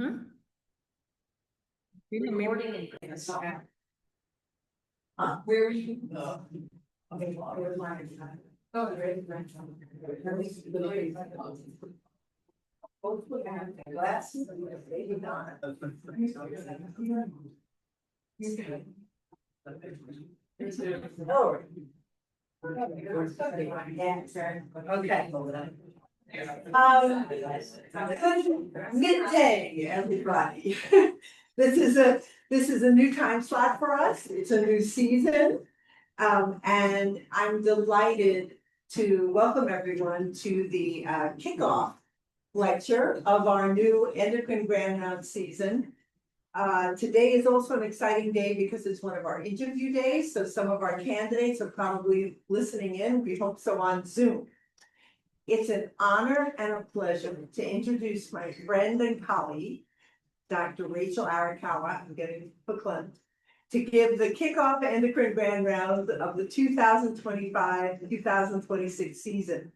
Recording and where are you? Okay, well, where's my? Oh, great. Hopefully I have glasses. Maybe not. Oh. Okay. Midday, everybody. This is a new time slot for us. It's a new season. And I'm delighted to welcome everyone to the kickoff lecture of our new endocrine grand round season. Today is also an exciting day because it's one of our interview days. So some of our candidates are probably listening in. We hope so on Zoom. It's an honor and a pleasure to introduce my friend and colleague, Dr. Rachel Arakawa. I'm getting verklempt, to give the kickoff endocrine grand round of the 2025-2026 season.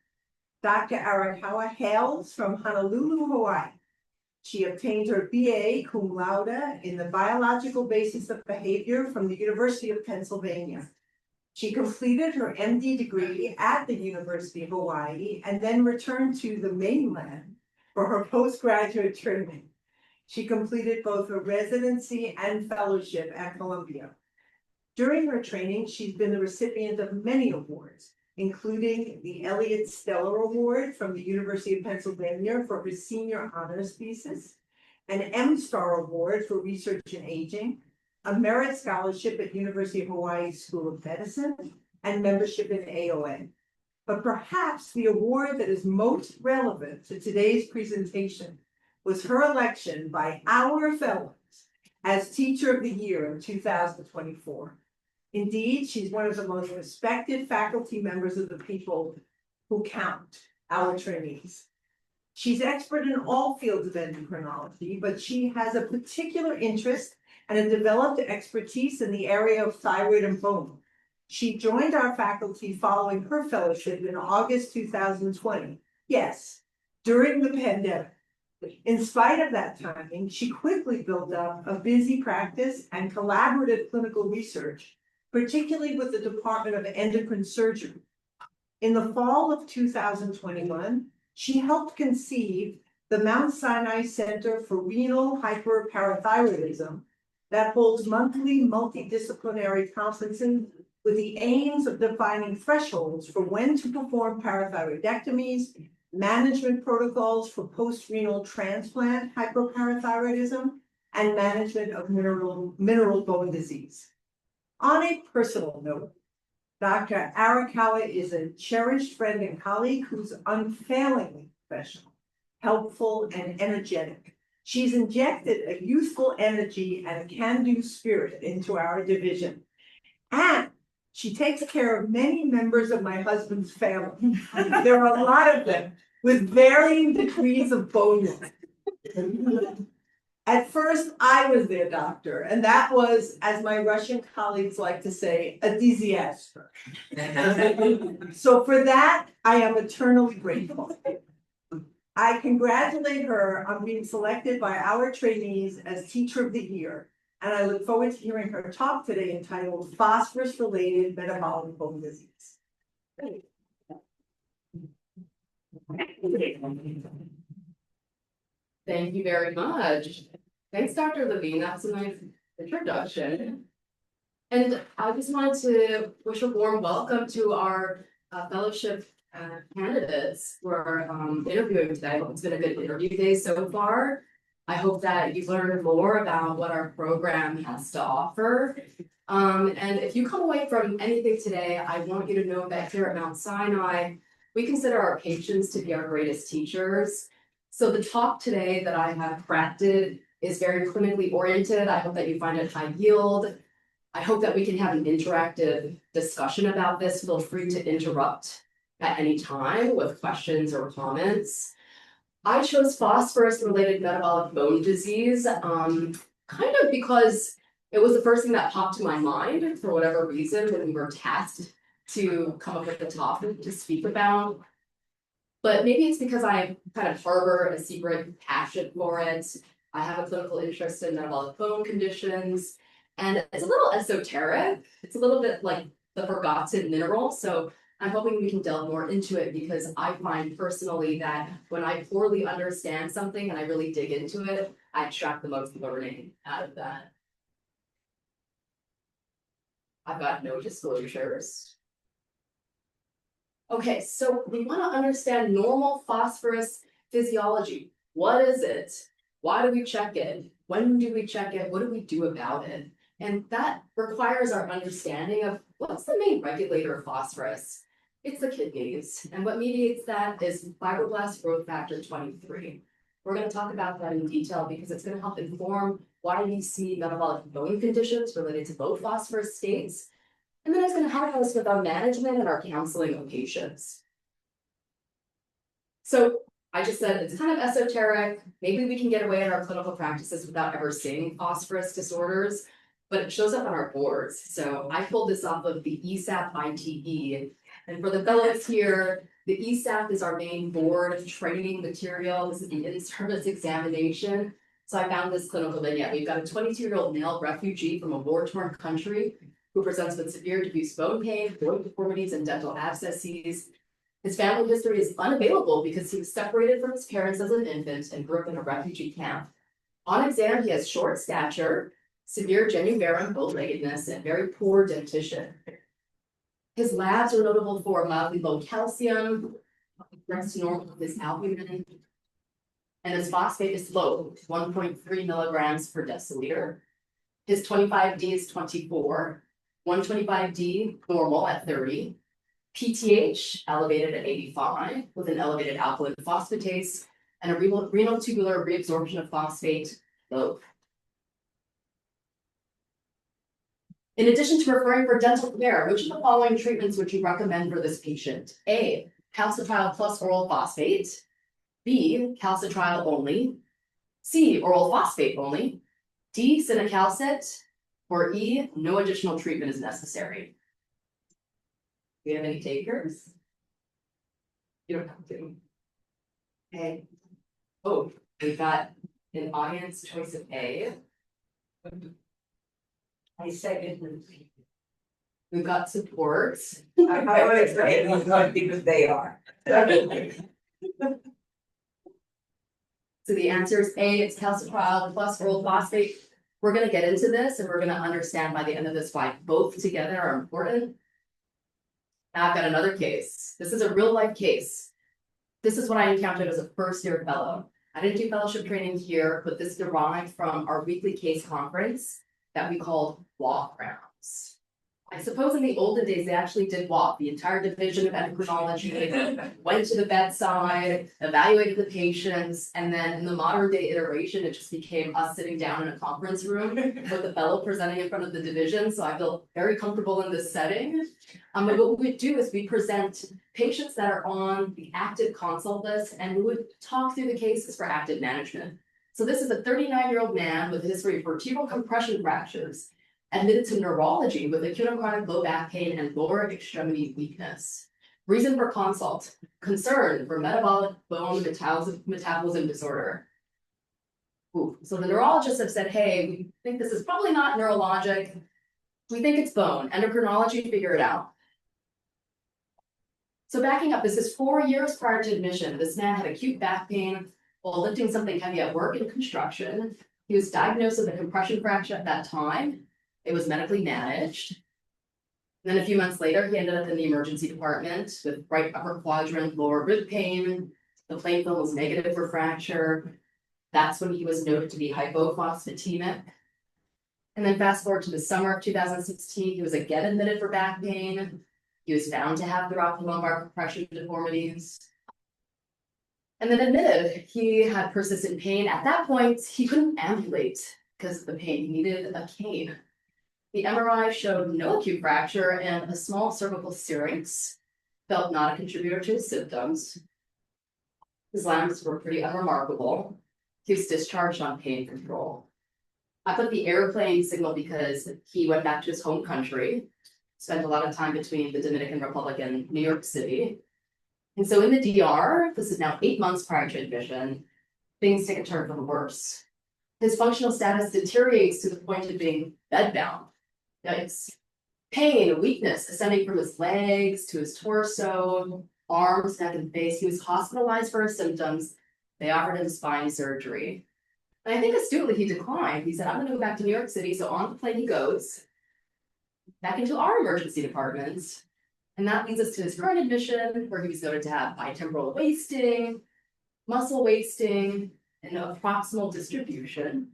Dr. Arakawa hails from Honolulu, Hawaii. She obtained her BA cum laude in the biological basis of behavior from the University of Pennsylvania. She completed her MD degree at the University of Hawaii and then returned to the mainland for her postgraduate training. She completed both her residency and fellowship at Columbia. During her training, she's been the recipient of many awards, including the Elliott Stellar Award from the University of Pennsylvania for her senior honors thesis, an M-Star Award for research in aging, a merit scholarship at University of Hawaii School of Medicine, and membership in AOA. But perhaps the award that is most relevant to today's presentation was her election by our fellows as Teacher of the Year in 2024. Indeed, she's one of the most respected faculty members of the people who count, our trainees. She's expert in all fields of endocrinology, but she has a particular interest and a developed expertise in the area of thyroid and bone. She joined our faculty following her fellowship in August 2020. Yes, during the pandemic. In spite of that timing, she quickly built up a busy practice and collaborative clinical research, particularly with the Department of Endocrine Surgery. In the fall of 2021, she helped conceive the Mount Sinai Center for Renal Hyperparathyroidism that holds monthly multidisciplinary conferences with the aims of defining thresholds for when to perform parathyroidectomies, management protocols for post-renal transplant hyperparathyroidism, and management of mineral bone disease. On a personal note, Dr. Arakawa is a cherished friend and colleague who's unfailingly professional, helpful, and energetic. She's injected a youthful energy and a can-do spirit into our division. And she takes care of many members of my husband's family. There are a lot of them with varying degrees of bonus. At first, I was their doctor, and that was, as my Russian colleagues like to say, a disaster. So for that, I am eternally grateful. I congratulate her on being selected by our trainees as Teacher of the Year, and I look forward to hearing her talk today entitled Phosphorus-Related Metabolic Bone Disease. Thank you very much. Thanks, Dr. Levine. That was a nice introduction. And I just wanted to wish a warm welcome to our fellowship candidates who are interviewing today. I hope it's been a good interview day so far. I hope that you've learned more about what our program has to offer. And if you come away from anything today, I want you to know that here at Mount Sinai, we consider our patients to be our greatest teachers. So the talk today that I have crafted is very clinically oriented. I hope that you find it high yield. I hope that we can have an interactive discussion about this. Feel free to interrupt at any time with questions or comments. I chose phosphorus-related metabolic bone disease, kind of because it was the first thing that popped to my mind for whatever reason when we were tasked to come up with a topic to speak about. But maybe it's because I kind of harbor a secret passion for it. I have a clinical interest in metabolic bone conditions, and it's a little esoteric. It's a little bit like the forgotten mineral. So I'm hoping we can delve more into it because I find personally that when I poorly understand something and I really dig into it, I extract the most learning out of that. I've got no disclosures. Okay, so we want to understand normal phosphorus physiology. What is it? Why do we check it? When do we check it? What do we do about it? And that requires our understanding of what's the main regulator of phosphorus. It's the kidneys, and what mediates that is fibroblast growth factor 23. We're going to talk about that in detail because it's going to help inform why we see metabolic bone conditions related to low phosphorus states. And then it's going to help us with our management and our counseling of patients. So I just said it's kind of esoteric. Maybe we can get away in our clinical practices without ever seeing phosphorus disorders, but it shows up on our boards. So I pulled this off of the ESAP ITE. And for the fellows here, the ESAP is our main board training material. This is the in-service examination. So I found this clinical vignette. We've got a 22-year-old male refugee from a war-torn country who presents with severe diffuse bone pain, bone deformities, and dental abscesses. His family history is unavailable because he was separated from his parents as an infant and grew up in a refugee camp. On exam, he has short stature, severe genuvarum bow-leggedness, and very poor dentition. His labs are notable for mildly low calcium, rest normal with his albumin, and his phosphate is low, 1.3 milligrams per deciliter. His 25D is 24, 125D normal at 30, PTH elevated at 85 with an elevated alkaline phosphatase, and a renal tubular reabsorption of phosphate low. In addition to referring for dental care, which of the following treatments would you recommend for this patient? A, calcitriol plus oral phosphate. B, calcitriol only. C, oral phosphate only. D, cinacalcet. Or E, no additional treatment is necessary. Do you have any takers? You don't have to. Okay. Oh, we've got an audience choice of A. I second. We've got support. I would explain it's not because they are. So the answer is A, it's calcitriol plus oral phosphate. We're going to get into this and we're going to understand by the end of this why both together are important. Now I've got another case. This is a real life case. This is what I encountered as a first year fellow. I didn't do fellowship training here, but this derived from our weekly case conference that we called walk rounds. I suppose in the olden days, they actually did walk. The entire division of endocrinology went to the bedside, evaluated the patients, and then in the modern day iteration, it just became us sitting down in a conference room with the fellow presenting in front of the division. So I feel very comfortable in this setting. But what we would do is we present patients that are on the active consult list, and we would talk through the cases for active management. So this is a 39-year-old man with a history of vertebral compression fractures, admitted to neurology with acute and chronic low back pain and lower extremity weakness. Reason for consult, concern for metabolic bone metabolism disorder. Ooh, so the neurologists have said, hey, we think this is probably not neurologic. We think it's bone. Endocrinology, figure it out. So backing up, this is 4 years prior to admission. This man had acute back pain while lifting something heavy at work in construction. He was diagnosed with a compression fracture at that time. It was medically managed. And then a few months later, he ended up in the emergency department with right upper quadrant, lower rib pain. The plain film was negative for fracture. That's when he was noted to be hypophosphatemic. And then fast forward to the summer of 2016, he was again admitted for back pain. He was found to have thoracolumbar compression deformities. And then admitted he had persistent pain. At that point, he couldn't ambulate because of the pain. He needed a cane. The MRI showed no acute fracture and a small cervical syrinx, felt not a contributor to his symptoms. His labs were pretty unremarkable. He was discharged on pain control. I put the airplane signal because he went back to his home country, spent a lot of time between the Dominican Republic and New York City. And so in the DR, this is now 8 months prior to admission, things take a turn for the worse. His functional status deteriorates to the point of being bedbound. Yikes. Pain, weakness ascending from his legs to his torso, arms, neck, and face. He was hospitalized for his symptoms. They offered him spine surgery. And I think astutely he declined. He said, I'm going to go back to New York City. So on the plane he goes, back into our emergency department. And that leads us to his current admission, where he was noted to have bitemporal wasting, muscle wasting, and a proximal distribution.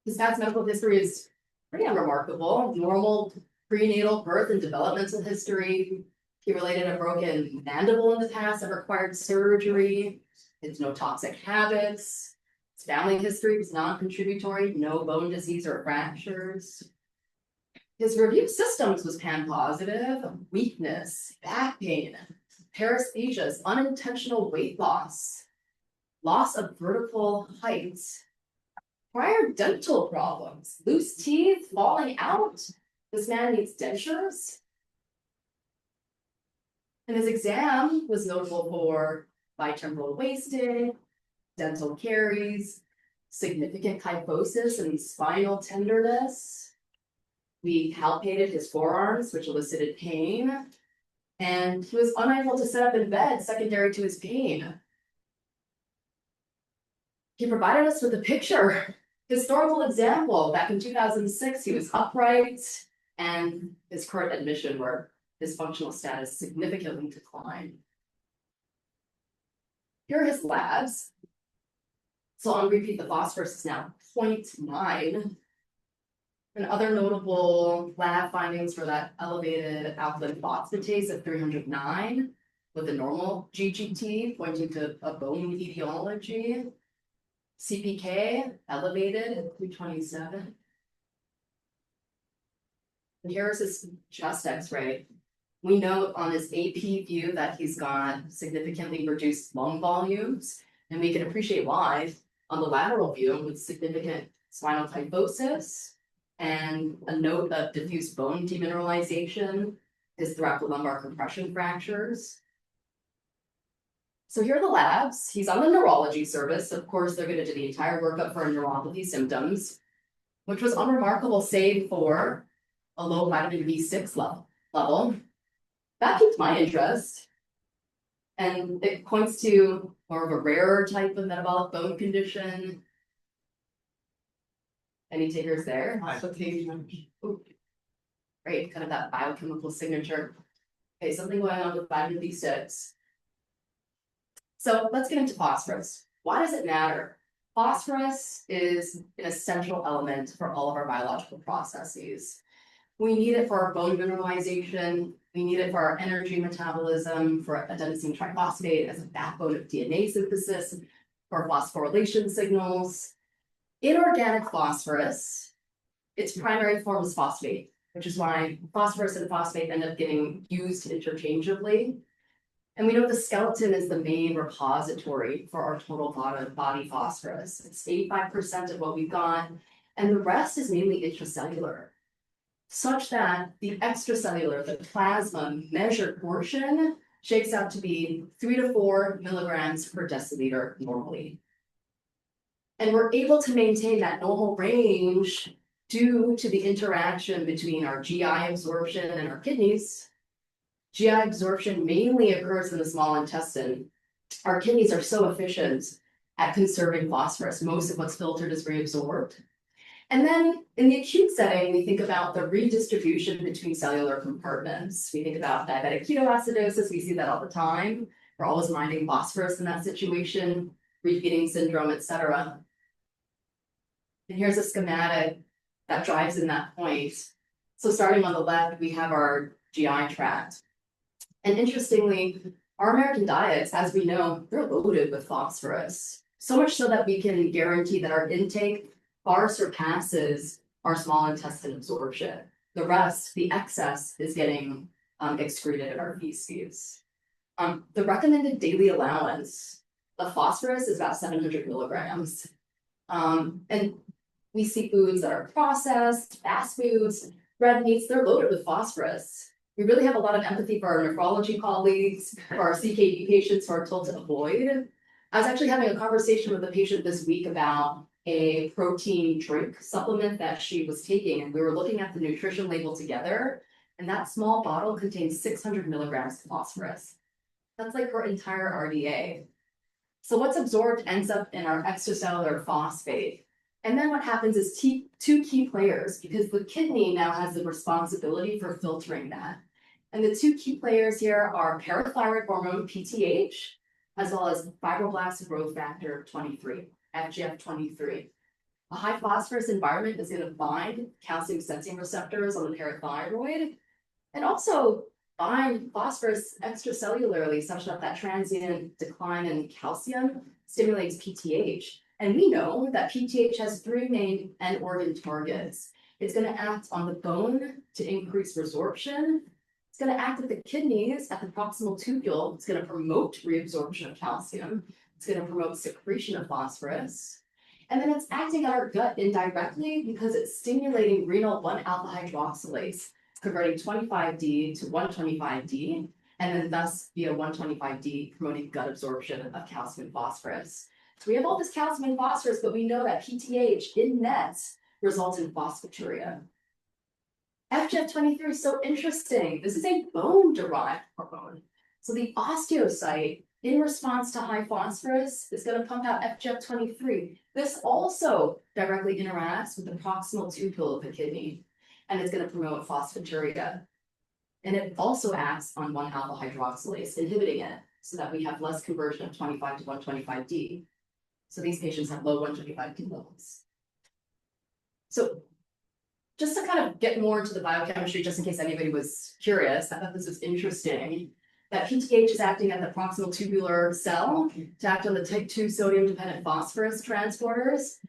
His past medical history is pretty unremarkable. Normal prenatal birth and developmental history. He related a broken mandible in the past that required surgery. His no toxic habits. His family history was non-contributory, no bone disease or fractures. His review systems was pan-positive, weakness, back pain, paresthesias, unintentional weight loss, loss of vertical height, prior dental problems, loose teeth, falling out. This man needs dentures. And his exam was notable for bitemporal wasting, dental caries, significant kyphosis and spinal tenderness. We palpated his forearms, which elicited pain, and he was unable to sit up in bed secondary to his pain. He provided us with a picture, historical example. Back in 2006, he was upright, and his current admission where his functional status significantly declined. Here are his labs. So on repeat, the phosphorus is now 0.9. And other notable lab findings for that elevated alkaline phosphatase of 309 with a normal GGT pointing to a bone etiology. CPK elevated at 327. And here's his chest x-ray. We note on his AP view that he's got significantly reduced lung volumes, and we can appreciate why on the lateral view with significant spinal kyphosis and a note of diffuse bone demineralization, his thoracolumbar compression fractures. So here are the labs. He's on the neurology service. Of course, they're going to do the entire workup for neuropathy symptoms, which was unremarkable save for a low vitamin B6 level. That piqued my interest. And it points to more of a rarer type of metabolic bone condition. Any takers there? Ooh. Great, kind of that biochemical signature. Okay, something going on with vitamin B6. So let's get into phosphorus. Why does it matter? Phosphorus is an essential element for all of our biological processes. We need it for our bone mineralization. We need it for our energy metabolism, for adenosine triphosphate as a backbone of DNA synthesis, for phosphorylation signals. Inorganic phosphorus, its primary form is phosphate, which is why phosphorus and phosphate end up getting used interchangeably. And we know the skeleton is the main repository for our total body phosphorus. It's 85% of what we've got, and the rest is mainly intracellular, such that the extracellular, the plasma measured portion shakes out to be 3 to 4 milligrams per deciliter normally. And we're able to maintain that normal range due to the interaction between our GI absorption and our kidneys. GI absorption mainly occurs in the small intestine. Our kidneys are so efficient at conserving phosphorus. Most of what's filtered is reabsorbed. And then in the acute setting, we think about the redistribution between cellular compartments. We think about diabetic ketoacidosis. We see that all the time. We're always minding phosphorus in that situation, repeating syndrome, et cetera. And here's a schematic that drives in that point. So starting on the left, we have our GI tract. And interestingly, our American diets, as we know, they're loaded with phosphorus. So much so that we can guarantee that our intake far surpasses our small intestine absorption. The rest, the excess, is getting excreted in our feces. The recommended daily allowance of phosphorus is about 700 milligrams. And we see foods that are processed, fast foods, red meats, they're loaded with phosphorus. We really have a lot of empathy for our nephrology colleagues, for our CKD patients who are told to avoid I was actually having a conversation with a patient this week about a protein drink supplement that she was taking, and we were looking at the nutrition label together. And that small bottle contains 600 milligrams of phosphorus. That's like her entire RDA. So what's absorbed ends up in our extracellular phosphate. And then what happens is two key players, because the kidney now has the responsibility for filtering that. And the two key players here are parathyroid hormone, PTH, as well as fibroblast growth factor 23, FGF23. A high phosphorus environment is going to bind calcium sensing receptors on the parathyroid, and also bind phosphorus extracellularly such that that transient decline in calcium stimulates PTH. And we know that PTH has three main end organ targets. It's going to act on the bone to increase resorption. It's going to act at the kidneys at the proximal tubule. It's going to promote reabsorption of calcium. It's going to promote secretion of phosphorus. And then it's acting at our gut indirectly because it's stimulating renal 1-alpha hydroxylase, converting 25D to 125D, and then thus via 125D promoting gut absorption of calcium and phosphorus. So we have all this calcium and phosphorus, but we know that PTH in nets results in phosphaturia. FGF23 is so interesting. This is a bone-derived hormone. So the osteocyte, in response to high phosphorus, is going to pump out FGF23. This also directly interacts with the proximal tubule of the kidney, and it's going to promote phosphaturia. And it also acts on 1-alpha hydroxylase, inhibiting it, so that we have less conversion of 25 to 125D. So these patients have low 125D levels. So just to kind of get more into the biochemistry, just in case anybody was curious, I thought this was interesting, that PTH is acting at the proximal tubular cell to act on the type 2 sodium-dependent phosphorus transporters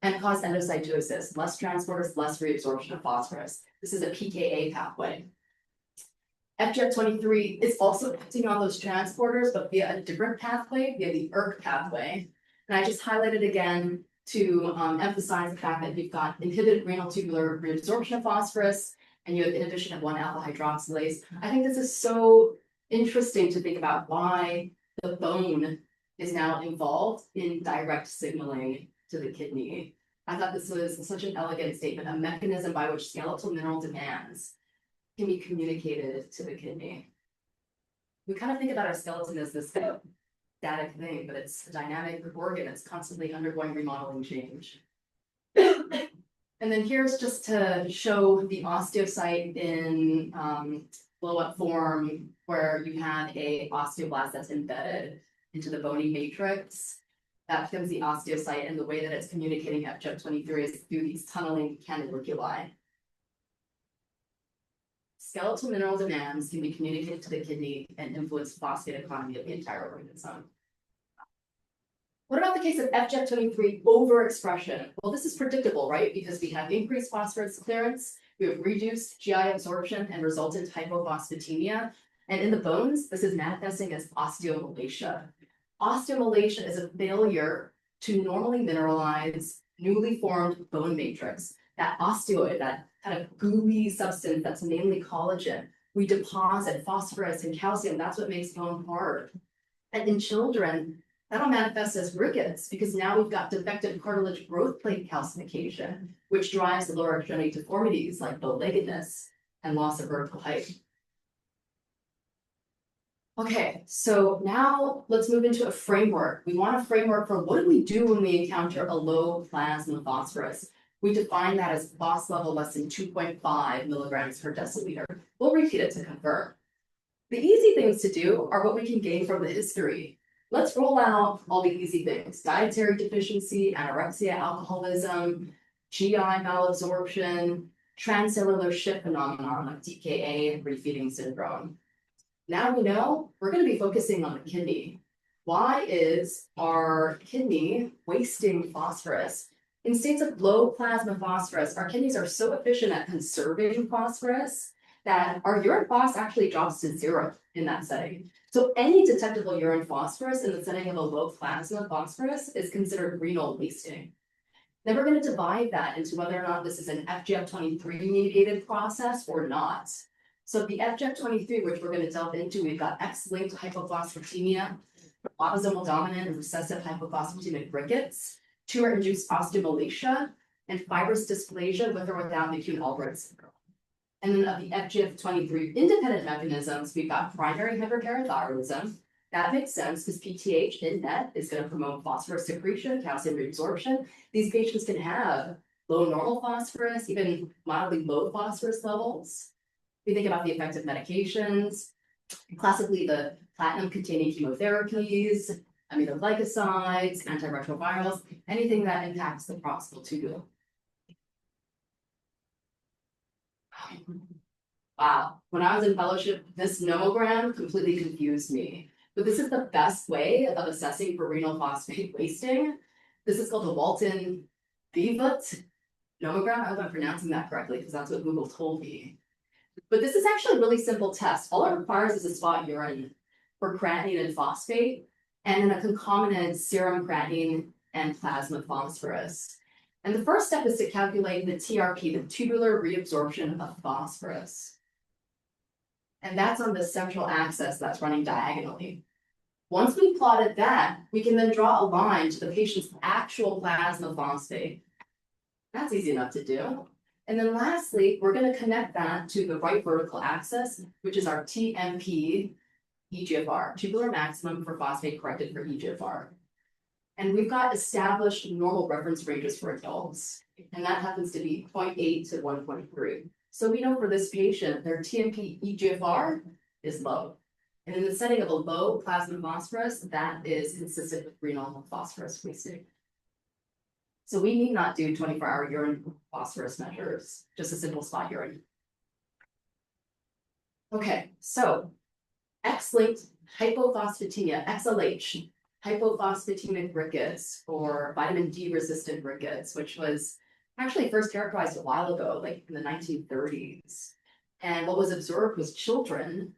and cause endocytosis, less transporters, less reabsorption of phosphorus. This is a pKa pathway. FGF23 is also acting on those transporters, but via a different pathway, via the ERK pathway. And I just highlighted again to emphasize the fact that you've got inhibited renal tubular reabsorption of phosphorus, and you have inhibition of 1-alpha hydroxylase. I think this is so interesting to think about why the bone is now involved in direct signaling to the kidney. I thought this was such an elegant statement, a mechanism by which skeletal mineral demands can be communicated to the kidney. We kind of think about our skeleton as this static thing, but it's a dynamic organ. It's constantly undergoing remodeling change. And then here's just to show the osteocyte in blow-up form, where you have a osteoblast that's embedded into the bony matrix. That becomes the osteocyte, and the way that it's communicating FGF23 is through these tunneling canaliculi. Skeletal mineral demands can be communicated to the kidney and influence phosphate economy of the entire organism. What about the case of FGF23 overexpression? Well, this is predictable, right? Because we have increased phosphorus clearance, we have reduced GI absorption and resultant hypophosphatemia. And in the bones, this is manifesting as osteomalacia. Osteomalacia is a failure to normally mineralize newly formed bone matrix. That osteoid, that kind of gooey substance that's mainly collagen, we deposit phosphorus and calcium. That's what makes bone hard. And in children, that'll manifest as rickets, because now we've got defective cartilage growth plate calcification, which drives the lower extremity deformities like bow-leggedness and loss of vertical height. Okay, so now let's move into a framework. We want a framework for what do we do when we encounter a low plasma phosphorus. We define that as phos level less than 2.5 milligrams per deciliter. We'll repeat it to confirm. The easy things to do are what we can gain from the history. Let's roll out all the easy things: dietary deficiency, anorexia, alcoholism, GI malabsorption, transcellular shift phenomenon like DKA and refeeding syndrome. Now we know we're going to be focusing on the kidney. Why is our kidney wasting phosphorus? In states of low plasma phosphorus, our kidneys are so efficient at conserving phosphorus that our urine phos actually drops to 0 in that setting. So any detectable urine phosphorus in the setting of a low plasma phosphorus is considered renal wasting. Then we're going to divide that into whether or not this is an FGF23 mediated process or not. So the FGF23, which we're going to delve into, we've got X-linked hypophosphatemia, autosomal dominant and recessive hypophosphatemic rickets, tumor-induced osteomalacia, and fibrous dysplasia with or without the acute Albright syndrome. And then of the FGF23 independent mechanisms, we've got primary hyperparathyroidism. That makes sense because PTH in net is going to promote phosphorus secretion, calcium reabsorption. These patients can have low normal phosphorus, even mildly low phosphorus levels. We think about the effect of medications, classically the platinum-containing chemotherapies, aminoglycosides, antiretrovirals, anything that impacts the proximal tubule. Wow, when I was in fellowship, this nomogram completely confused me. But this is the best way of assessing for renal phosphate wasting. This is called the Walton-Beavat nomogram. I hope I'm pronouncing that correctly because that's what Google told me. But this is actually a really simple test. All it requires is a spot urine for creatinine and phosphate, and then a concomitant serum creatinine and plasma phosphorus. And the first step is to calculate the TRP, the tubular reabsorption of phosphorus. And that's on the central axis that's running diagonally. Once we plotted that, we can then draw a line to the patient's actual plasma phosphate. That's easy enough to do. And then lastly, we're going to connect that to the right vertical axis, which is our TMP eGFR, tubular maximum for phosphate corrected for eGFR. And we've got established normal reference ranges for adults, and that happens to be 0.8 to 1.3. So we know for this patient, their TMP eGFR is low. And in the setting of a low plasma phosphorus, that is consistent with renal phosphorus wasting. So we need not do 24-hour urine phosphorus measures, just a simple spot urine. Okay, so X-linked hypophosphatemia, XLH, hypophosphatemic rickets, or vitamin D resistant rickets, which was actually first characterized a while ago, like in the 1930s. And what was observed was children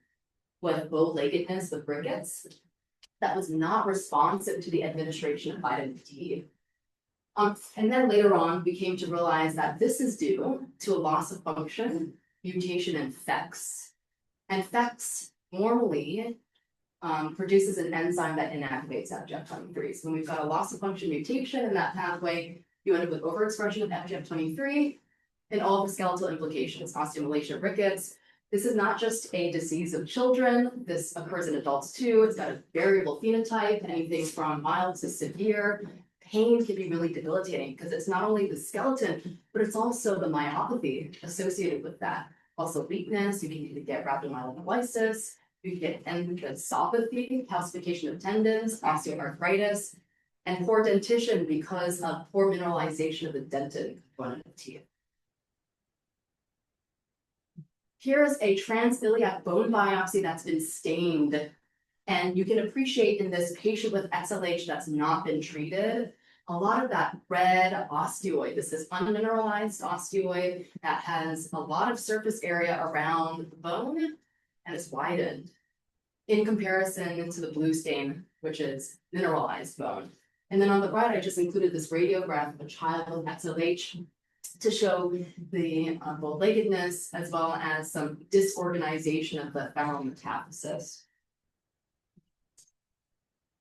with bow-leggedness with rickets that was not responsive to the administration of vitamin D. And then later on, we came to realize that this is due to a loss of function, mutation in FEX. And FEX normally produces an enzyme that inactivates FGF23. So when we've got a loss of function mutation in that pathway, you end up with overexpression of FGF23 and all of the skeletal implications, osteomalacia, rickets. This is not just a disease of children. This occurs in adults too. It's got a variable phenotype, anything from mild to severe. Pain can be really debilitating because it's not only the skeleton, but it's also the myopathy associated with that. Also weakness, you can get rhabdomyolysis, you can get endotheliopathy, calcification of tendons, osteoarthritis, and poor dentition because of poor mineralization of the dentin component of teeth. Here's a transiliac bone biopsy that's been stained. And you can appreciate in this patient with XLH that's not been treated, a lot of that red osteoid. This is unmineralized osteoid that has a lot of surface area around the bone and it's widened in comparison to the blue stain, which is mineralized bone. And then on the right, I just included this radiograph of a child with XLH to show the bow-leggedness as well as some disorganization of the femoral metathesis.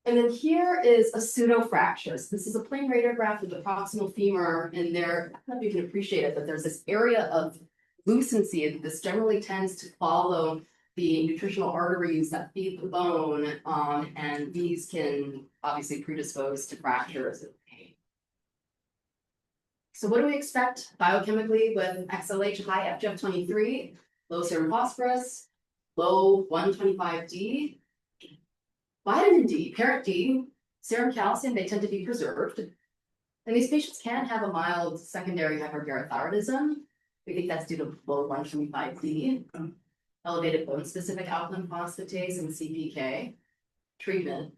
And then here is a pseudofracture. This is a plain radiograph of the proximal femur, and there, I don't know if you can appreciate it, but there's this area of lucency, and this generally tends to follow the nutritional arteries that feed the bone, and these can obviously predispose to fractures and pain. So what do we expect biochemically with XLH high FGF23, low serum phosphorus, low 125D? Vitamin D, parent D, serum calcium, they tend to be preserved. And these patients can have a mild secondary hyperparathyroidism. We think that's due to low 125D, elevated bone-specific alkaline phosphatase and CPK. Treatment.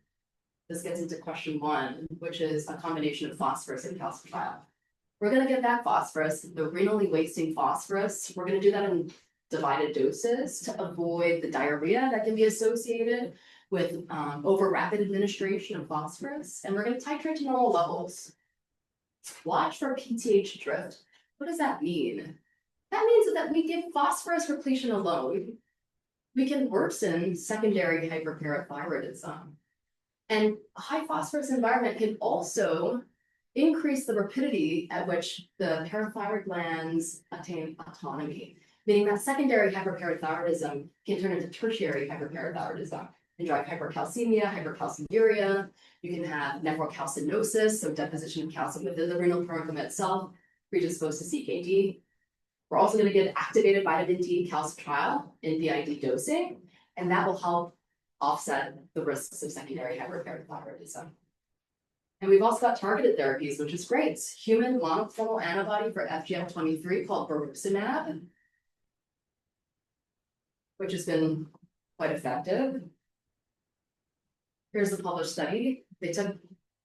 This gets into question 1, which is a combination of phosphorus and calcifiol. We're going to get back phosphorus, the renally wasting phosphorus. We're going to do that in divided doses to avoid the diarrhea that can be associated with over rapid administration of phosphorus, and we're going to titrate to normal levels. Watch for PTH drift. What does that mean? That means that we give phosphorus repletion alone. We can worsen secondary hyperparathyroidism. And a high phosphorus environment can also increase the rapidity at which the parathyroid glands attain autonomy, meaning that secondary hyperparathyroidism can turn into tertiary hyperparathyroidism and drive hypercalcemia, hypercalciuria. You can have nephrocalcinosis, so deposition of calcium within the renal parenchyma itself, predisposed to CKD. We're also going to get activated vitamin D calcitriol in BID dosing, and that will help offset the risks of secondary hyperparathyroidism. And we've also got targeted therapies, which is great. Human monoclonal antibody for FGF23 called berubicimab, which has been quite effective. Here's the published study. They took,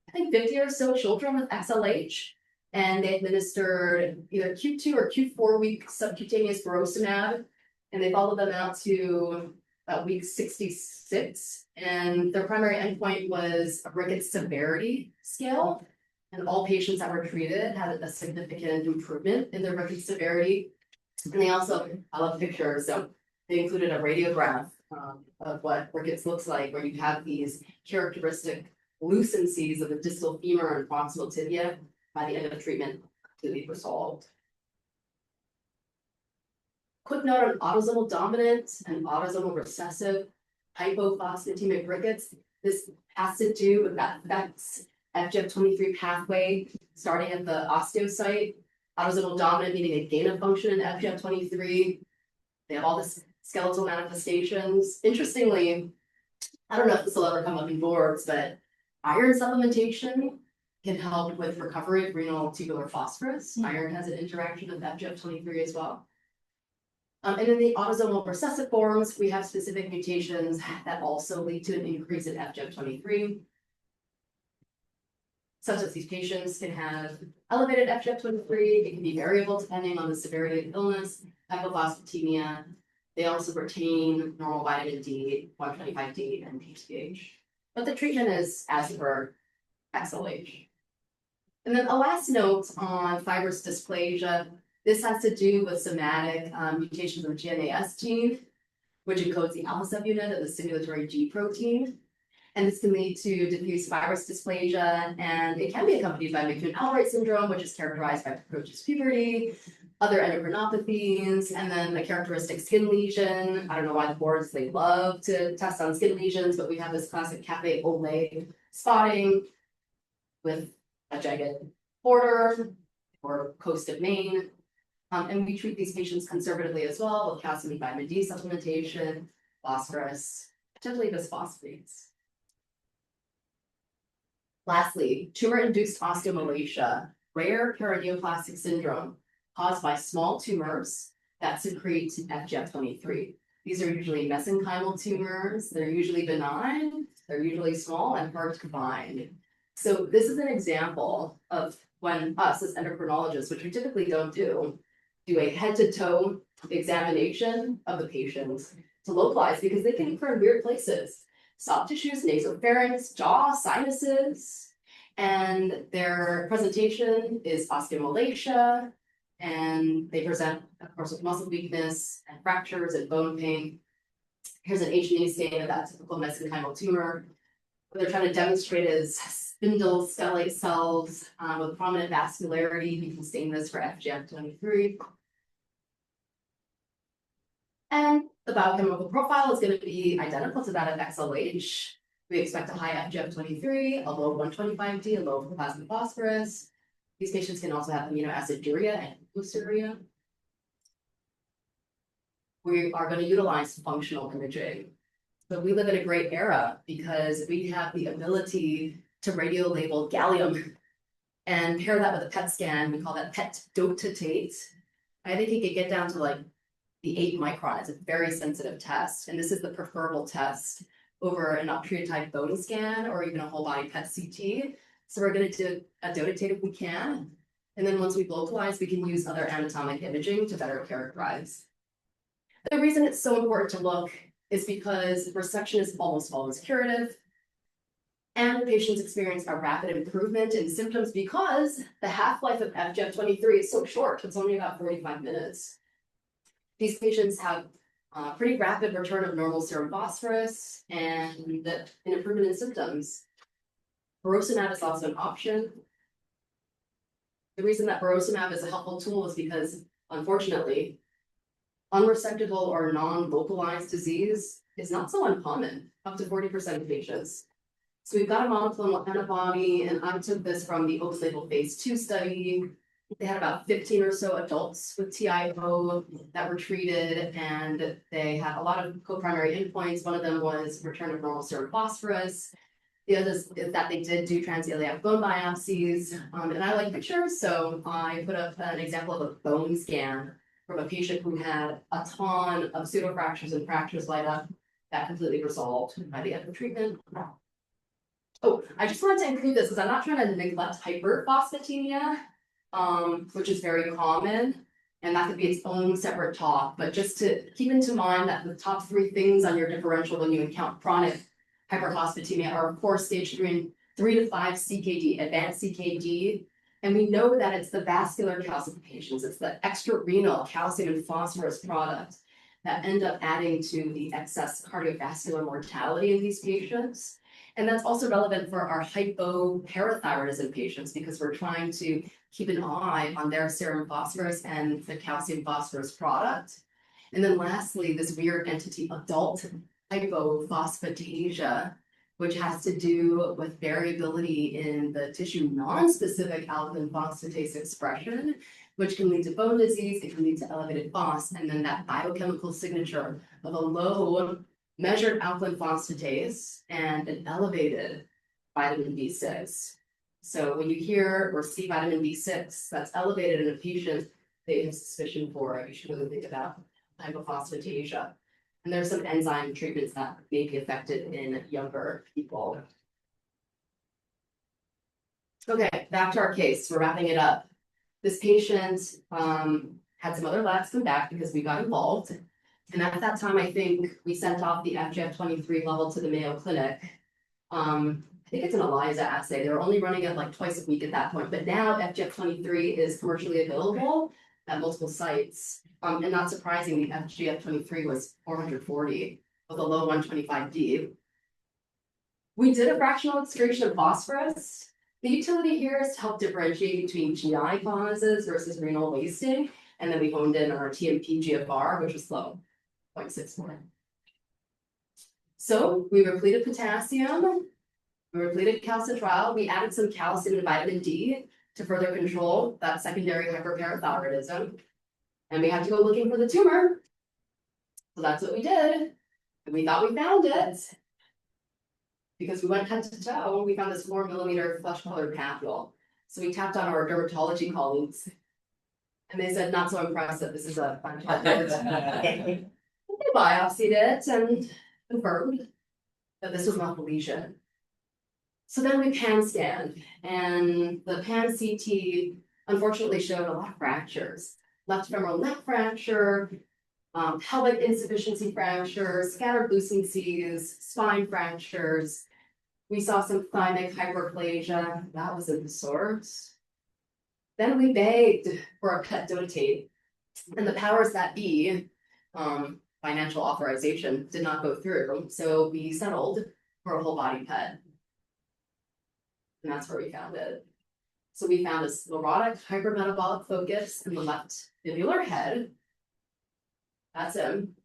I think, 50 or so children with XLH, and they administered either Q2 or Q4 week subcutaneous berubicimab, and they followed them out to week 66, and their primary endpoint was a rickets severity scale, and all patients that were treated had a significant improvement in their rickets severity. And they also, I love pictures, so they included a radiograph of what rickets looks like, where you have these characteristic lucencies of the distal femur and proximal tibia by the end of the treatment completely resolved. Quick note on autosomal dominant and autosomal recessive hypophosphatemic rickets. This has to do with that FGF23 pathway starting at the osteocyte. Autosomal dominant meaning a gain of function in FGF23. They have all this skeletal manifestations. Interestingly, I don't know if this will ever come up in boards, but iron supplementation can help with recovery of renal tubular phosphorus. Iron has an interaction with FGF23 as well. And in the autosomal recessive forms, we have specific mutations that also lead to an increase in FGF23, such that these patients can have elevated FGF23. It can be variable depending on the severity of illness, hypophosphatemia. They also retain normal vitamin D, 125D, and PTH. But the treatment is as per XLH. And then a last note on fibrous dysplasia. This has to do with somatic mutations of the GNAS gene, which encodes the alpha subunit of the stimulatory G protein. And this can lead to diffuse fibrous dysplasia, and it can be accompanied by McCune-Albright syndrome, which is characterized by precocious puberty, other endocrinopathies, and then a characteristic skin lesion. I don't know why the boards, they love to test on skin lesions, but we have this classic cafe au lait spotting with a jagged border or coast of Maine. And we treat these patients conservatively as well with calcium and vitamin D supplementation, phosphorus, potentially bisphosphonates. Lastly, tumor-induced osteomalacia, rare paraneoplastic syndrome caused by small tumors that secrete FGF23. These are usually mesenchymal tumors. They're usually benign, they're usually small and hard to find. So this is an example of when us as endocrinologists, which we typically don't do a head-to-toe examination of the patients to localize, because they can occur in weird places. Soft tissues, nasopharynx, jaw, sinuses, and their presentation is osteomalacia, and they present, of course, with muscle weakness and fractures and bone pain. Here's an H&E stain of that typical mesenchymal tumor. What they're trying to demonstrate is spindle stellate cells with prominent vascularity. You can stain this for FGF23. And the biochemical profile is going to be identical to that of XLH. We expect a high FGF23, a low 125D, a low plasma phosphorus. These patients can also have amino aciduria and glucuria. We are going to utilize functional imaging. But we live in a great era because we have the ability to radiolabel gallium and pair that with a PET scan. We call that PET dotatate. I think it could get down to like the 8 micron. It's a very sensitive test. And this is the preferable test over an octreotide bone scan or even a whole body PET CT. So we're going to do a dotatate if we can. And then once we've localized, we can use other anatomic imaging to better characterize. The reason it's so important to look is because resection is almost always curative. And patients experience a rapid improvement in symptoms because the half-life of FGF23 is so short. It's only about 45 minutes. These patients have pretty rapid return of normal serum phosphorus and an improvement in symptoms. Burosumab is also an option. The reason that burosumab is a helpful tool is because, unfortunately, unresectable or non-localized disease is not so uncommon, up to 40% of patients. So we've got a monoclonal antibody, and I took this from the open label phase 2 study. They had about 15 or so adults with TIO that were treated, and they had a lot of co-primary endpoints. One of them was return of normal serum phosphorus. The other is that they did do transiliac bone biopsies, and I like pictures, so I put up an example of a bone scan from a patient who had a ton of pseudofractures and fractures light up that completely resolved by the end of treatment. Oh, I just wanted to include this because I'm not trying to neglect hyperphosphatemia, which is very common, and that could be its own separate talk, but just to keep into mind that the top 3 things on your differential when you encounter chronic hyperphosphatemia are, of course, stage 3 to 5 CKD, advanced CKD. And we know that it's the vascular calcifications, it's the extrarenal calcium and phosphorus products that end up adding to the excess cardiovascular mortality in these patients. And that's also relevant for our hypoparathyroidism patients because we're trying to keep an eye on their serum phosphorus and the calcium phosphorus product. And then lastly, this weird entity, adult hypophosphatasia, which has to do with variability in the tissue non-specific alkaline phosphatase expression, which can lead to bone disease, it can lead to elevated phos, and then that biochemical signature of a low measured alkaline phosphatase and an elevated vitamin B6. So when you hear or see vitamin B6 that's elevated in a patient, they have suspicion for it, you should really think about hypophosphatasia. And there's some enzyme treatments that may be effective in younger people. Okay, back to our case, we're wrapping it up. This patient had some other labs come back because we got involved. And at that time, I think we sent off the FGF23 level to the Mayo Clinic. I think it's an ELISA assay. They were only running it like twice a week at that point, but now FGF23 is commercially available at multiple sites. And not surprising, the FGF23 was 440 with a low 125D. We did a fractional excretion of phosphorus. The utility here is to help differentiate between GI causes versus renal wasting. And then we honed in on our TMP GFR, which was low, 0.64. So we repleted potassium, we repleted calcitriol, we added some calcium and vitamin D to further control that secondary hyperparathyroidism. And we had to go looking for the tumor. So that's what we did. And we thought we found it. Because we went head to toe, we found this 4mm flesh colored papule. So we tapped on our dermatology colleagues. And they said, not so impressive, this is a fun They biopsied it and confirmed that this was not the lesion. So then we pan scanned, and the pan CT unfortunately showed a lot of fractures. Left femoral neck fracture, pelvic insufficiency fractures, scattered lucencies, spine fractures. We saw some thymic hyperplasia, that was in the source. Then we begged for a PET dotate, and the powers that be, financial authorization, did not go through. So we settled for a whole body PET. And that's where we found it. So we found a sclerotic hypermetabolic focus in the left fibular head. That's him.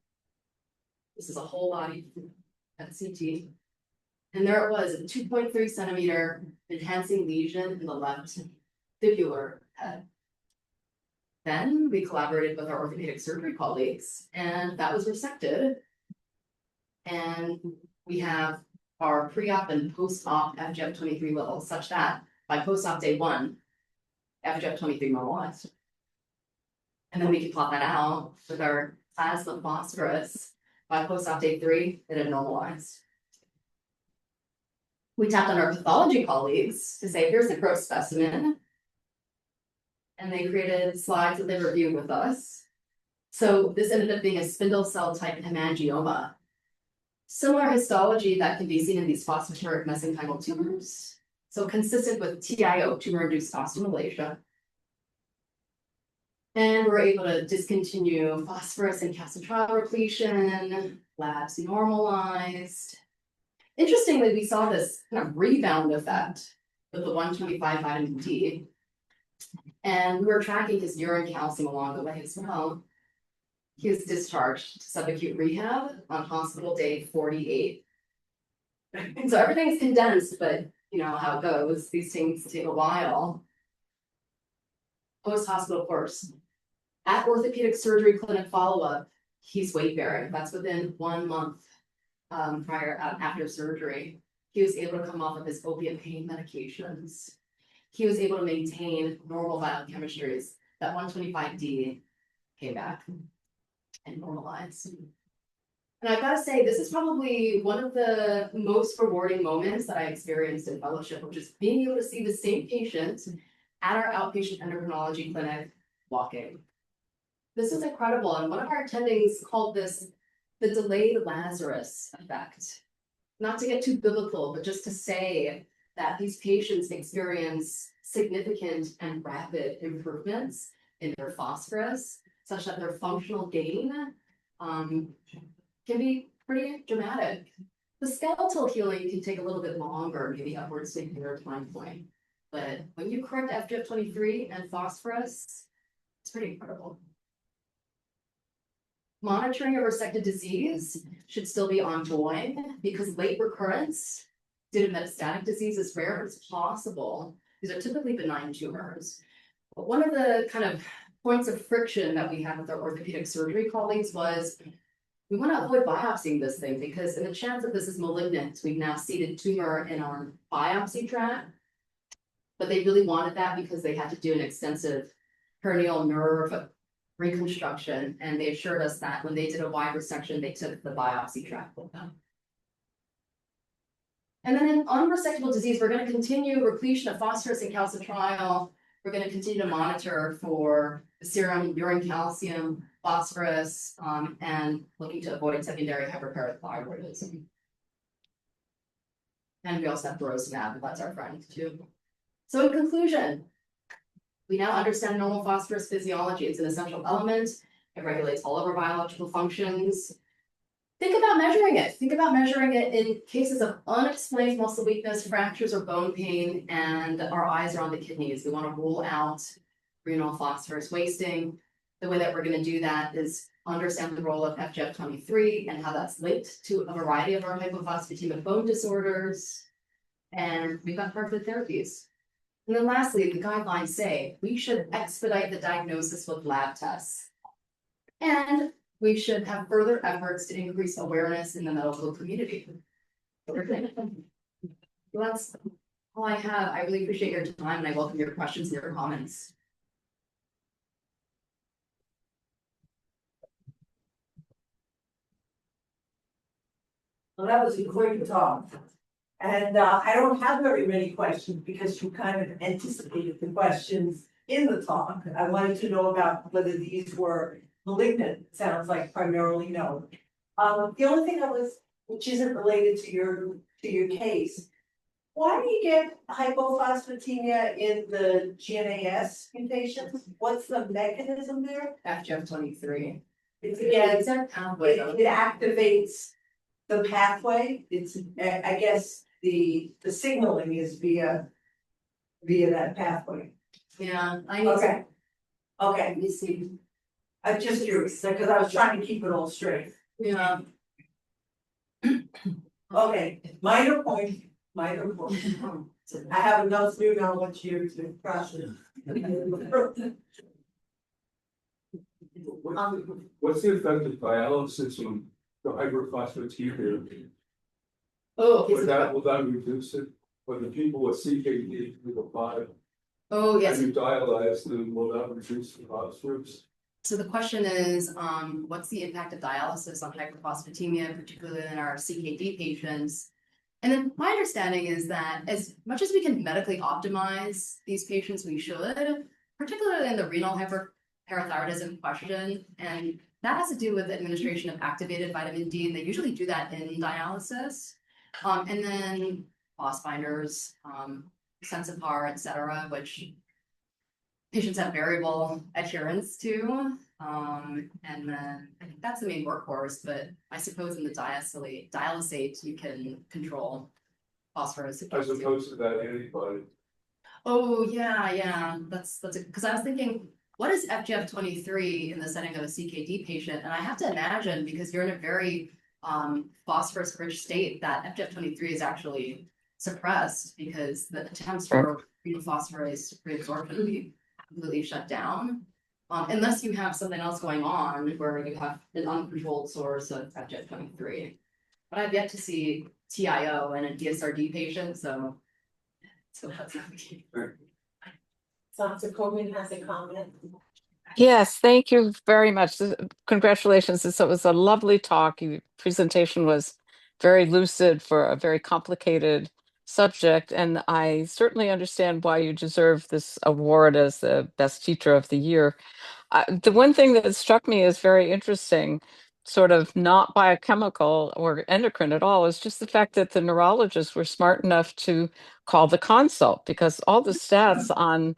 This is a whole body PET CT. And there it was, a 2.3 centimeter enhancing lesion in the left fibular head. Then we collaborated with our orthopedic surgery colleagues, and that was resected. And we have our pre-op and post-op FGF23 levels such that by post-op day 1, FGF23 normalized. And then we can plot that out with our plasma phosphorus. By post-op day 3, it had normalized. We tapped on our pathology colleagues to say, here's a gross specimen. And they created slides that they reviewed with us. So this ended up being a spindle cell type hemangioma. Similar histology that can be seen in these phosphaturic mesenchymal tumors. So consistent with TIO, tumor-induced osteomalacia. And we're able to discontinue phosphorus and calcitriol repletion, labs normalized. Interestingly, we saw this kind of rebound effect with the 125 vitamin D. And we were tracking his urine calcium along the way as well. He was discharged to subacute rehab on hospital day 48. And so everything's condensed, but you know how it goes. These things take a while. Post-hospital course. At orthopedic surgery clinic follow-up, he's weight bearing. That's within 1 month after surgery. He was able to come off of his opiate pain medications. He was able to maintain normal biochemistries. That 125D came back and normalized. And I've got to say, this is probably one of the most rewarding moments that I experienced in fellowship, which is being able to see the same patient at our outpatient endocrinology clinic walking. This is incredible. And one of our attendings called this the delayed Lazarus effect. Not to get too biblical, but just to say that these patients experience significant and rapid improvements in their phosphorus, such that their functional gain can be pretty dramatic. The skeletal healing can take a little bit longer, maybe upwards to a year time point. But when you correct FGF23 and phosphorus, it's pretty incredible. Monitoring of resected disease should still be ongoing because late recurrence due to metastatic disease is rare, but it's possible. These are typically benign tumors. But one of the kind of points of friction that we had with our orthopedic surgery colleagues was we want to avoid biopsying this thing because in the chance that this is malignant, we've now seeded tumor in our biopsy tract. But they really wanted that because they had to do an extensive hernial nerve reconstruction, and they assured us that when they did a wide resection, they took the biopsy tract with them. And then in unresectable disease, we're going to continue repletion of phosphorus and calcitriol. We're going to continue to monitor for the serum, urine calcium, phosphorus, and looking to avoid secondary hyperparathyroidism. And we also have burosumab, that's our friend too. So in conclusion, we now understand normal phosphorus physiology. It's an essential element. It regulates all of our biological functions. Think about measuring it. Think about measuring it in cases of unexplained muscle weakness, fractures, or bone pain, and our eyes are on the kidneys. We want to rule out renal phosphorus wasting. The way that we're going to do that is understand the role of FGF23 and how that's linked to a variety of our hypophosphatemic bone disorders. And we've got targeted therapies. And then lastly, the guidelines say we should expedite the diagnosis with lab tests. And we should have further efforts to increase awareness in the medical community. Well, that's all I have. I really appreciate your time and I welcome your questions and your comments. Well, that was a great talk. And I don't have very many questions because you kind of anticipated the questions in the talk. I wanted to know about whether these were malignant. Sounds like primarily no. The only thing which isn't related to your case, why do you get hypophosphatemia in the GNAS mutations? What's the mechanism there? FGF23. It's again, Exact pathway. it activates the pathway. It's, I guess, the signaling is via that pathway. Yeah, I need Okay. Okay, Let me see. I'm just curious, because I was trying to keep it all straight. Yeah. Okay, minor point. I have enough new knowledge here to process. What's the effect of dialysis on the hyperphosphatemia? Oh, okay. Will that reduce it? For the people with CKD, people 5, Oh, yes. and you dialyze them, will that reduce the phosphorus? So the question is, what's the impact of dialysis on hyperphosphatemia, particularly in our CKD patients? And then my understanding is that as much as we can medically optimize these patients, we should, particularly in the renal hyperparathyroidism question. And that has to do with administration of activated vitamin D, and they usually do that in dialysis. And then phos binders, Sensipar, et cetera, which patients have variable adherence to. And then I think that's the main workhorse, but I suppose in the dialysate, you can control phosphorus. As opposed to that antibody. Oh, yeah, that's because I was thinking, what is FGF23 in the setting of a CKD patient? And I have to imagine, because you're in a very phosphorus rich state, that FGF23 is actually suppressed because the attempts for phosphorus reabsorption would be completely shut down. Unless you have something else going on where you have an uncontrolled source of FGF23. But I've yet to see TIO in a DSRD patient, so that's not the case. Dr. Coleman has a comment. Yes, thank you very much. Congratulations. This was a lovely talk. Your presentation was very lucid for a very complicated subject, and I certainly understand why you deserve this award as the best teacher of the year. The one thing that struck me as very interesting, sort of not biochemical or endocrine at all, is just the fact that the neurologists were smart enough to call the consult, because all the stats on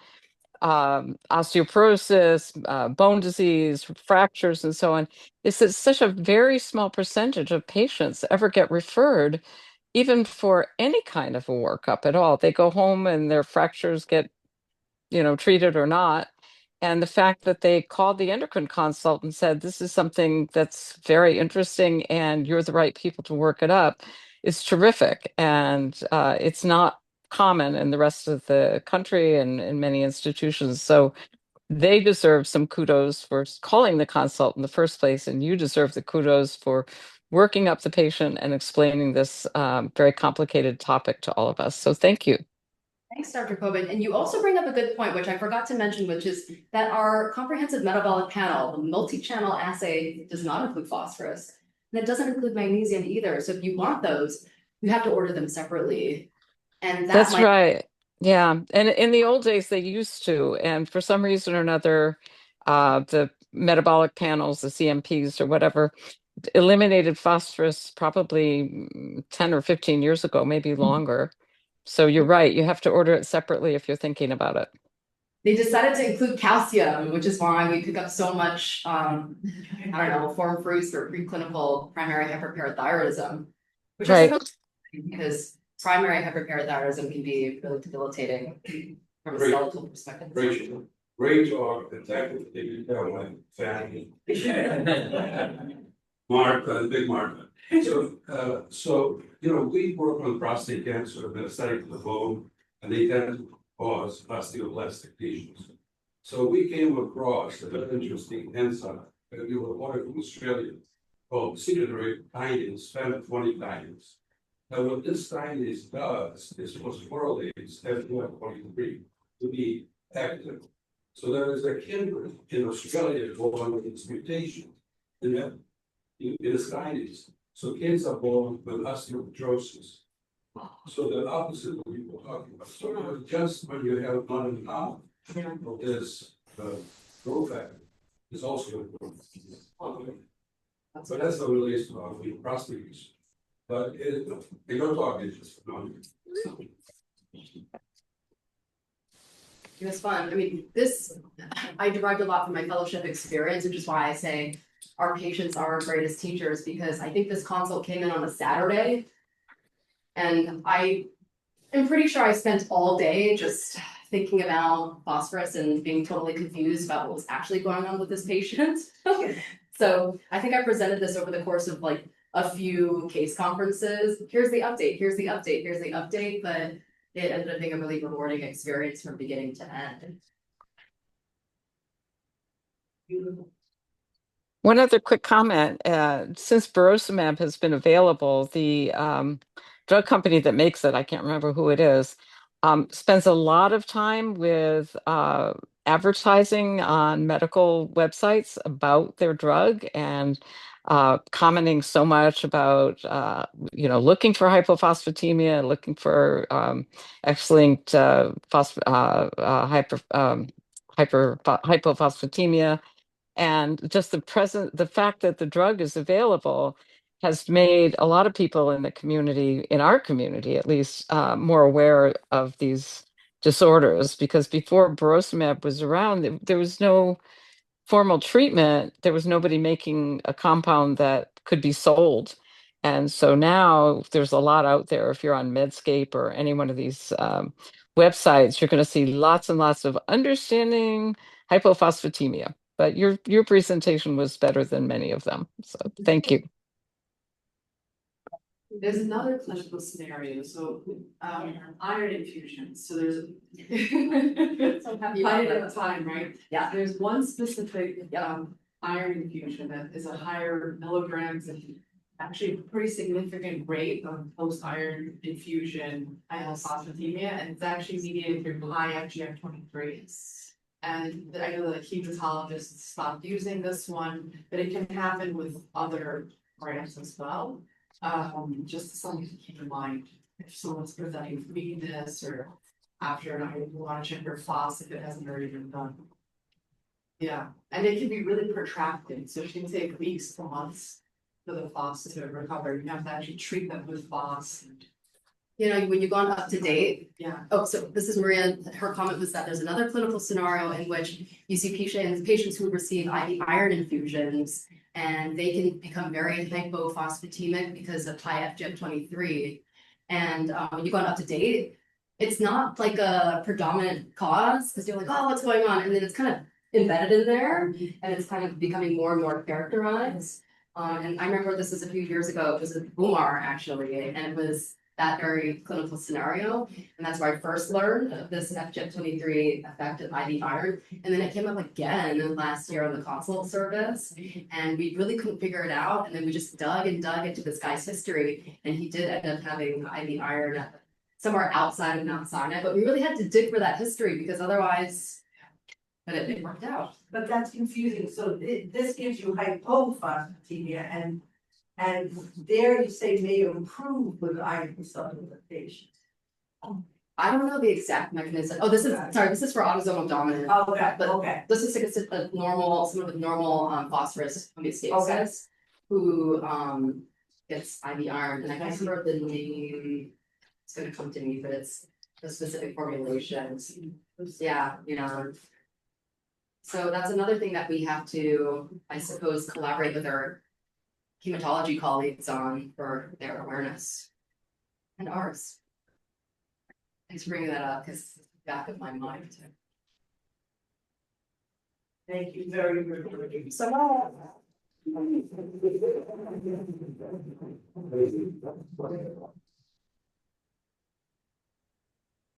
osteoporosis, bone disease, fractures, and so on, is that such a very small percentage of patients ever get referred, even for any kind of a workup at all. They go home and their fractures get, treated or not. And the fact that they called the endocrine consult and said, this is something that's very interesting and you're the right people to work it up, is terrific. And it's not common in the rest of the country and in many institutions. So they deserve some kudos for calling the consult in the first place. And you deserve the kudos for working up the patient and explaining this very complicated topic to all of us. So thank you. Thanks, Dr. Coben. And you also bring up a good point, which I forgot to mention, which is that our comprehensive metabolic panel, the multi-channel assay, does not include phosphorus. And it doesn't include magnesium either. So if you want those, you have to order them separately. And That's right. Yeah. And in the old days, they used to. And for some reason or another, the metabolic panels, the CMPs or whatever, eliminated phosphorus probably 10 or 15 years ago, maybe longer. So you're right. You have to order it separately if you're thinking about it. They decided to include calcium, which is why we pick up so much, form fruits for preclinical primary hyperparathyroidism, which I suppose because primary hyperparathyroidism can be really debilitating from a skeletal perspective. Great talk, exactly what you tell my family. Mark, big Mark. So, we work on prostate cancer, metastatic to the bone, and they tend to cause osteoblastic lesions. So we came across a very interesting enzyme that we were ordered from Australia called secondary kinase, FAM20 kinase. Now, what this kinase does is phosphorylates FGF23 to be active. So there is a kindred in Australia born with this mutation in this kinase. So kids are born with osteoporosis. So the opposite of what people are talking about. So just when you have not enough of this growth factor, is also important. So that's the relation of the prostate issue. But they don't talk, it's just phenomenal. It was fun. I mean, I derived a lot from my fellowship experience, which is why I say our patients are our greatest teachers, because I think this consult came in on a Saturday. And I am pretty sure I spent all day just thinking about phosphorus and being totally confused about what was actually going on with this patient. So I think I presented this over the course of like a few case conferences. Here's the update, here's the update, here's the update, but it ended up being a really rewarding experience from beginning to end. One other quick comment. Since burosumab has been available, the drug company that makes it, I can't remember who it is, spends a lot of time with advertising on medical websites about their drug and commenting so much about, looking for hypophosphatemia, looking for X-linked hypophosphatemia. And just the fact that the drug is available has made a lot of people in the community, in our community at least, more aware of these disorders, because before burosumab was around, there was no formal treatment. There was nobody making a compound that could be sold. And so now there's a lot out there. If you're on Medscape or any one of these websites, you're going to see lots and lots of understanding hypophosphatemia. But your presentation was better than many of them. So thank you. There's another clinical scenario, so iron infusion, so there's. So happy Fight about at that. a time, right? Yeah. There's one specific iron infusion that is a higher milligrams and actually a pretty significant rate of post iron infusion hypophosphatemia, and it's actually mediated through high FGF23. And I know that hematologists stopped using this one, but it can happen with other brands as well. Just something to keep in mind, if someone's presenting with weakness or after an iron, you wanna check your phos if it hasn't already been done. Yeah, and it can be really protracted, so it can take weeks to months for the phos to recover. You have to actually treat them with phos. You know, when you've gone up to date. Yeah. Oh, so this is Maria. Her comment was that there's another clinical scenario in which you see patients who receive IV iron infusions, and they can become very hypophosphatemic because of high FGF23. And when you've gone up to date, it's not like a predominant cause, because you're like, oh, what's going on? And then it's kind of embedded in there, and it's kind of becoming more and more characterized. And I remember this was a few years ago. It was a Bumar actually, and it was that very clinical scenario. And that's where I first learned of this FGF23 effect of IV iron. And then it came up again last year on the consult service. And we really couldn't figure it out. And then we just dug into this guy's history. And he did end up having IV iron somewhere outside of Mount Sinai. But we really had to dig for that history, because otherwise, but it worked out. But that's confusing, so this gives you hypophosphatemia and there you say may improve with iron supplementation. I don't know the exact mechanism. Oh, this is for autosomal dominant. Okay, But okay. this is a normal, someone with normal phosphorus homeostasis who gets IV iron, and I can't remember the name. It's gonna come to me, but it's the specific formulations. Yeah, you know. So that's another thing that we have to, I suppose, collaborate with our hematology colleagues on for their awareness and ours. Thanks for bringing that up, because it's back of my mind too. Thank you very much. So